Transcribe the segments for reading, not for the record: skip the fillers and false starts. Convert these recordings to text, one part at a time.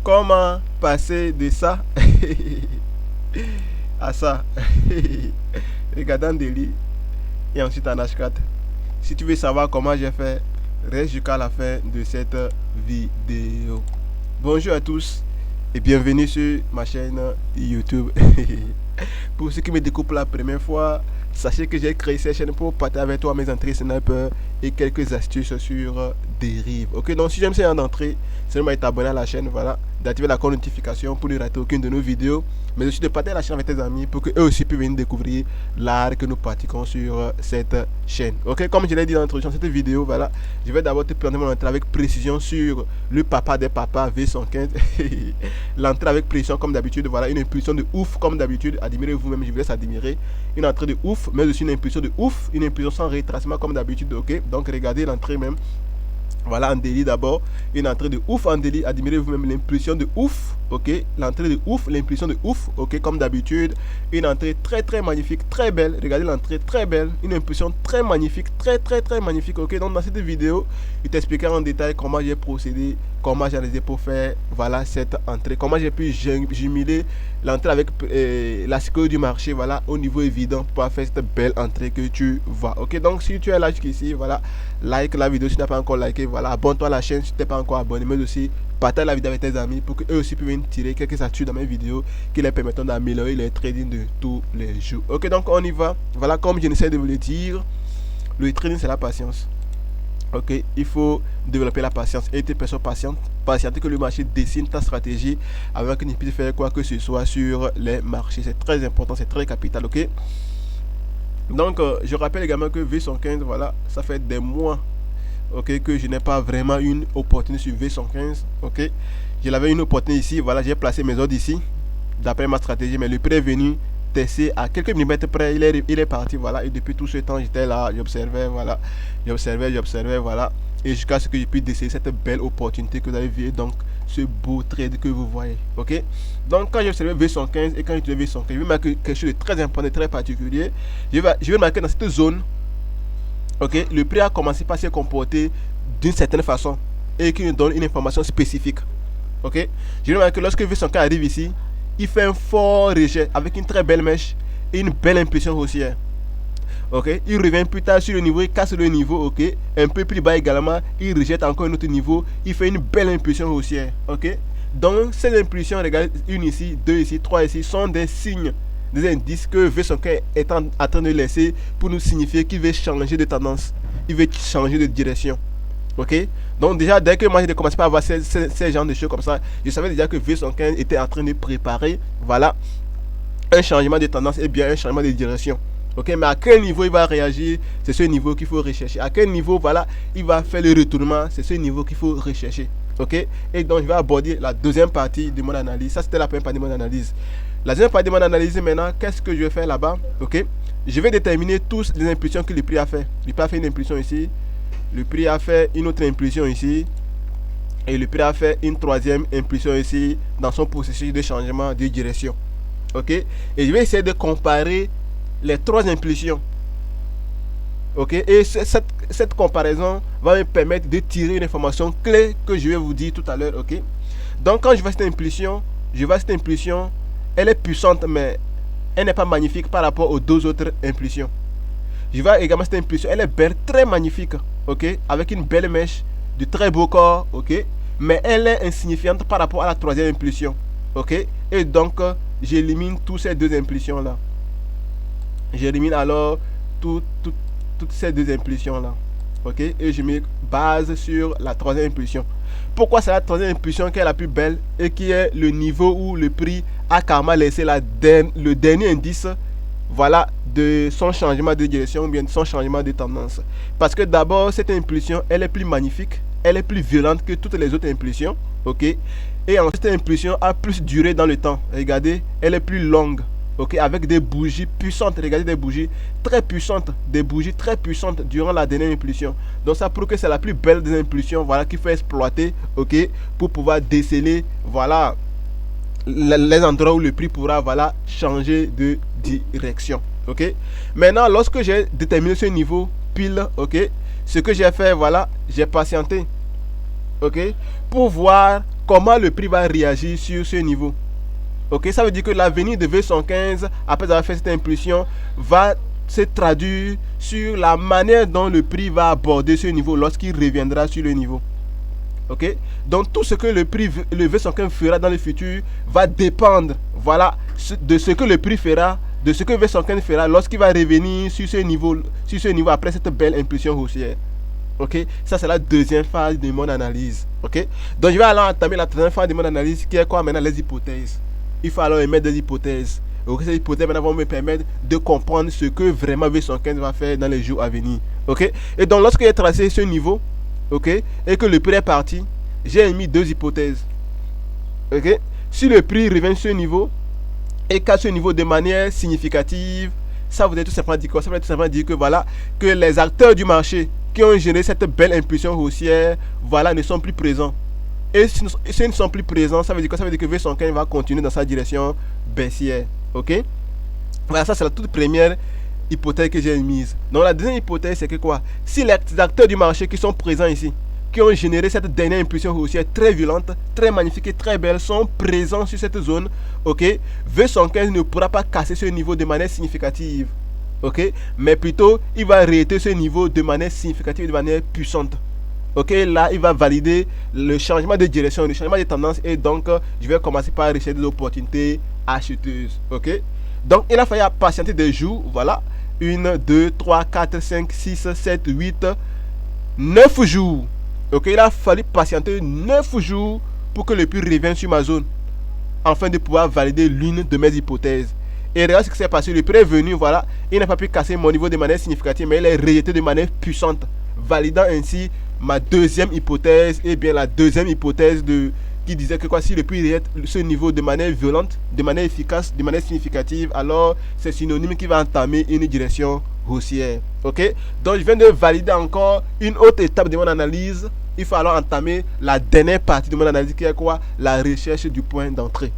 Comment passer de ça à ça? Regarde en délit et ensuite en H4. Si tu veux savoir comment j'ai fait, reste jusqu'à la fin de cette vidéo. Bonjour à tous et bienvenue sur ma chaîne YouTube. Pour ceux qui me découvrent la première fois, sachez que j'ai créé cette chaîne pour partager avec toi mes entrées sniper et quelques astuces sur dérive. Ok, donc si j'aime ça en entrée, c'est de t'abonner à la chaîne, voilà, d'activer la notification pour ne rater aucune de nos vidéos, mais aussi de partager la chaîne avec tes amis pour que eux aussi puissent venir découvrir l'art que nous pratiquons sur cette chaîne. Ok, comme je l'ai dit dans l'introduction de cette vidéo, voilà, je vais d'abord te présenter mon entrée avec précision sur le papa des papas V115. L'entrée avec précision comme d'habitude, voilà, une impulsion de ouf comme d'habitude, admirez vous-même, je vous laisse admirer. Une entrée de ouf, mais aussi une impulsion de ouf, une impulsion sans retracement comme d'habitude, ok. Donc regardez l'entrée même. Voilà, en délit d'abord, une entrée de ouf en délit, admirez vous-même l'impulsion de ouf, ok, l'entrée de ouf, l'impulsion de ouf, ok, comme d'habitude, une entrée très très magnifique, très belle, regardez l'entrée très belle, une impulsion très magnifique, très magnifique, ok. Donc dans cette vidéo, je t'expliquerai en détail comment j'ai procédé, comment j'ai réalisé pour faire, voilà, cette entrée, comment j'ai pu jumeler l'entrée avec la sécurité du marché, voilà, au niveau évident pour faire cette belle entrée que tu vois, ok. Donc si tu es là jusqu'ici, voilà, like la vidéo si tu n'as pas encore liké, voilà, abonne-toi à la chaîne si tu n'es pas encore abonné, mais aussi partage la vidéo avec tes amis pour qu'eux aussi puissent tirer quelques astuces dans mes vidéos qui les permettent d'améliorer les trading de tous les jours. Ok, donc on y va. Voilà, comme je essaie de vous le dire, le trading c'est la patience. Ok, il faut développer la patience et être personne patiente, patienter que le marché dessine ta stratégie avant que tu puisses faire quoi que ce soit sur les marchés. C'est très important, c'est très capital, ok. Donc je rappelle également que V115, voilà, ça fait des mois, ok, que je n'ai pas vraiment une opportunité sur V115, ok. Je l'avais une opportunité ici, voilà, j'ai placé mes ordres ici d'après ma stratégie, mais le prix est venu tester à quelques millimètres près, il est parti, voilà. Et depuis tout ce temps j'étais là, j'observais, voilà, j'observais, voilà, et jusqu'à ce que je puisse décider cette belle opportunité que vous avez vu, donc ce beau trade que vous voyez, ok. Donc quand j'observe V115 et quand j'utilise V115, je vais marquer quelque chose de très important, de très particulier. Je vais marquer dans cette zone, ok, le prix a commencé par se comporter d'une certaine façon et qui nous donne une information spécifique, ok. Je vais marquer que lorsque V115 arrive ici, il fait un fort rejet avec une très belle mèche et une belle impulsion haussière. Ok, il revient plus tard sur le niveau, il casse le niveau, ok, un peu plus bas également, il rejette encore un autre niveau, il fait une belle impulsion haussière, ok. Donc ces impulsions, regardez, une ici, deux ici, trois ici, sont des signes, des indices que V115 est en train de laisser pour nous signifier qu'il veut changer de tendance, il veut changer de direction, ok. Donc déjà, dès que moi j'ai commencé à voir ces genres de choses comme ça, je savais déjà que V115 était en train de préparer, voilà, un changement de tendance et bien un changement de direction. Ok, mais à quel niveau il va réagir, c'est ce niveau qu'il faut rechercher. À quel niveau, voilà, il va faire le retournement, c'est ce niveau qu'il faut rechercher. Ok, et donc je vais aborder la deuxième partie de mon analyse. Ça, c'était la première partie de mon analyse. La deuxième partie de mon analyse, maintenant, qu'est-ce que je vais faire là-bas? Ok, je vais déterminer tous les impulsions que le prix a fait. Le prix a fait une impulsion ici, le prix a fait une autre impulsion ici, et le prix a fait une troisième impulsion ici dans son processus de changement de direction. Ok, et je vais essayer de comparer les trois impulsions, ok, et cette comparaison va me permettre de tirer une information clé que je vais vous dire tout à l'heure, ok. Donc quand je vois cette impulsion, elle est puissante, mais elle n'est pas magnifique par rapport aux deux autres impulsions. Je vois également cette impulsion, elle est belle, très magnifique, ok, avec une belle mèche, de très beau corps, ok, mais elle est insignifiante par rapport à la troisième impulsion, ok. Et donc j'élimine tous ces deux impulsions là. J'élimine alors toutes ces deux impulsions là, ok, et je me base sur la troisième impulsion. Pourquoi c'est la troisième impulsion qui est la plus belle et qui est le niveau où le prix a carrément laissé le dernier indice, voilà, de son changement de direction ou bien de son changement de tendance. Parce que d'abord, cette impulsion, elle est plus magnifique, elle est plus violente que toutes les autres impulsions, ok, et ensuite cette impulsion a plus duré dans le temps. Regardez, elle est plus longue, ok, avec des bougies puissantes. Regardez, des bougies très puissantes, durant la dernière impulsion. Donc ça prouve que c'est la plus belle des impulsions, voilà, qu'il faut exploiter, ok, pour pouvoir déceler, voilà, les endroits où le prix pourra, voilà, changer de direction, ok. Maintenant, lorsque j'ai déterminé ce niveau pile, ok, ce que j'ai fait, voilà, j'ai patienté, ok, pour voir comment le prix va réagir sur ce niveau. Ok, ça veut dire que l'avenir de V115, après avoir fait cette impulsion, va se traduire sur la manière dont le prix va aborder ce niveau lorsqu'il reviendra sur le niveau. Ok, donc tout ce que le V115 fera dans le futur va dépendre, voilà, de ce que le prix fera, de ce que V115 fera lorsqu'il va revenir sur ce niveau après cette belle impulsion haussière. Ok, ça c'est la deuxième phase de mon analyse. Ok, donc je vais alors entamer la troisième phase de mon analyse qui est quoi maintenant? Les hypothèses. Il faut alors émettre des hypothèses. Ok, ces hypothèses maintenant vont me permettre de comprendre ce que vraiment V115 va faire dans les jours à venir. Ok, et donc lorsque j'ai tracé ce niveau, ok, et que le prix est parti, j'ai émis deux hypothèses. Ok, si le prix revient sur ce niveau et casse ce niveau de manière significative, ça voudrait tout simplement dire quoi? Ça voudrait tout simplement dire que voilà, que les acteurs du marché qui ont généré cette belle impulsion haussière, voilà, ne sont plus présents. Et s'ils ne sont plus présents, ça veut dire quoi? Ça veut dire que V115 va continuer dans sa direction baissière. Ok, voilà, ça c'est la toute première hypothèse que j'ai émise. Donc la deuxième hypothèse c'est que quoi? Si les acteurs du marché qui sont présents ici, qui ont généré cette dernière impulsion haussière très violente, très magnifique et très belle, sont présents sur cette zone, ok, V115 ne pourra pas casser ce niveau de manière significative. Ok, mais plutôt il va réitérer ce niveau de manière significative, de manière puissante. Ok, là il va valider le changement de direction, le changement de tendance, et donc je vais commencer par rechercher des opportunités acheteuses. Ok, donc il a fallu patienter des jours, voilà, 1, 2, 3, 4, 5, 6, 7, 8, 9 jours. Ok, il a fallu patienter 9 jours pour que le prix revienne sur ma zone, afin de pouvoir valider l'une de mes hypothèses. Et regarde ce qui s'est passé, le prix est venu, voilà, il n'a pas pu casser mon niveau de manière significative, mais il est rejeté de manière puissante, validant ainsi ma deuxième hypothèse, et bien la deuxième hypothèse qui disait que quoi, si le prix rejette ce niveau de manière violente, de manière efficace, de manière significative, alors c'est synonyme qui va entamer une direction haussière. Ok, donc je viens de valider encore une autre étape de mon analyse. Il faut alors entamer la dernière partie de mon analyse qui est quoi? La recherche du point d'entrée.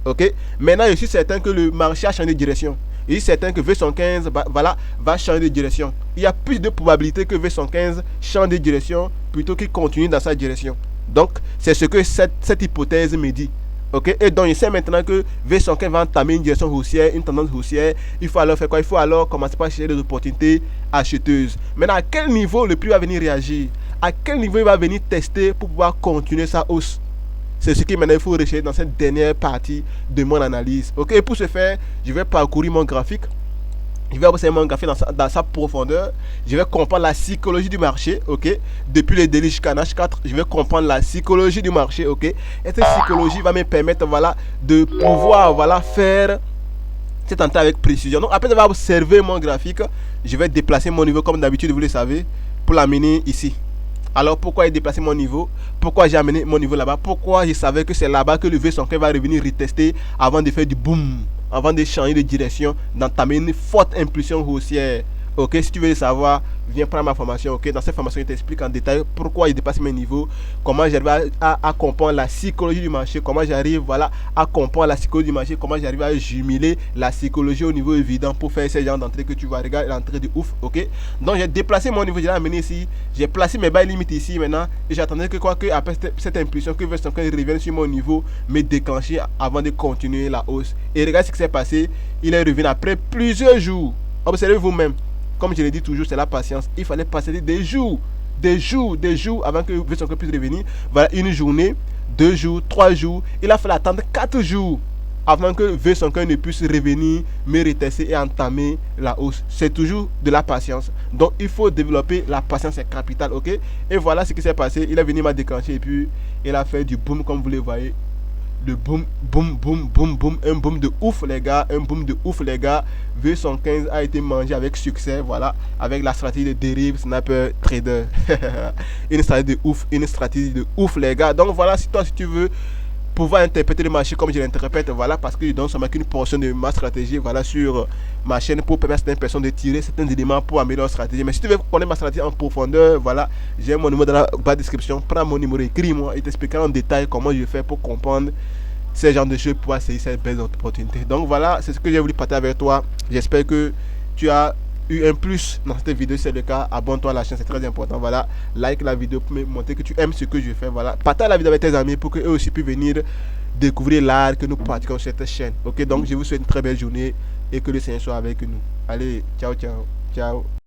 Ok, maintenant je suis certain que le marché a changé de direction. Je suis certain que V115 voilà, va changer de direction. Il y a plus de probabilité que V115 change de direction plutôt qu'il continue dans sa direction. Donc c'est ce que cette hypothèse me dit. Ok, et donc je sais maintenant que V115 va entamer une direction haussière, une tendance haussière. Il faut alors faire quoi? Il faut alors commencer par chercher des opportunités acheteuses. Maintenant, à quel niveau le prix va venir réagir? À quel niveau il va venir tester pour pouvoir continuer sa hausse? C'est ce que maintenant il faut rechercher dans cette dernière partie de mon analyse. Ok, et pour ce faire, je vais parcourir mon graphique. Je vais observer mon graphique dans sa profondeur. Je vais comprendre la psychologie du marché. Ok, depuis le délit jusqu'à H4, je vais comprendre la psychologie du marché. Ok, et cette psychologie va me permettre, voilà, de pouvoir, voilà, faire cette entrée avec précision. Donc après avoir observé mon graphique, je vais déplacer mon niveau comme d'habitude, vous le savez, pour l'amener ici. Alors pourquoi j'ai déplacé mon niveau? Pourquoi j'ai amené mon niveau là-bas? Pourquoi je savais que c'est là-bas que le V115 va revenir retester avant de faire du boom, avant de changer de direction, d'entamer une forte impulsion haussière? Ok, si tu veux le savoir, viens prendre ma formation. Ok, dans cette formation, je t'explique en détail pourquoi je dépasse mes niveaux, comment j'arrive à comprendre la psychologie du marché, comment j'arrive, voilà, à comprendre la psychologie du marché, comment j'arrive à jumeler la psychologie au niveau évident pour faire ce genre d'entrée que tu vas regarder, l'entrée de ouf. Ok, donc j'ai déplacé mon niveau, j'ai amené ici, j'ai placé mes bails limites ici maintenant, et j'attendais que quoi, que après cette impulsion que V115 revienne sur mon niveau, me déclencher avant de continuer la hausse. Et regarde ce qui s'est passé, il est revenu après plusieurs jours. Observez vous-même. Comme je l'ai dit toujours, c'est la patience. Il fallait passer des jours avant que V115 puisse revenir. Voilà, une journée, 2 jours, 3 jours. Il a fallu attendre 4 jours avant que V115 ne puisse revenir, me retester et entamer la hausse. C'est toujours de la patience. Donc il faut développer la patience, c'est capital, ok? Et voilà ce qui s'est passé. Il est venu m'a déclenché et puis il a fait du boom comme vous le voyez. Le boom, boom, boom, boom, boom, un boom de ouf les gars, un boom de ouf les gars. V115 a été mangé avec succès, voilà, avec la stratégie de dérive, snapper, trader. Une stratégie de ouf les gars. Donc voilà, si toi si tu veux pouvoir interpréter le marché comme je l'interprète, voilà, parce que je donne seulement qu'une portion de ma stratégie, voilà, sur ma chaîne pour permettre à certaines personnes de tirer certains éléments pour améliorer leur stratégie. Mais si tu veux connaître ma stratégie en profondeur, voilà, j'ai mon numéro dans la barre de description, prends mon numéro, écris-moi et t'expliquerai en détail comment je fais pour comprendre ces genres de choses, pour saisir cette belle opportunité. Donc voilà, c'est ce que j'ai voulu partager avec toi. J'espère que tu as eu un plus dans cette vidéo. Si c'est le cas, abonne-toi à la chaîne, c'est très important. Voilà, like la vidéo pour me montrer que tu aimes ce que je fais. Voilà, partage la vidéo avec tes amis pour qu'eux aussi puissent venir découvrir l'art que nous pratiquons sur cette chaîne. Ok, donc je vous souhaite une très belle journée et que le Seigneur soit avec nous. Allez, ciao, ciao, ciao.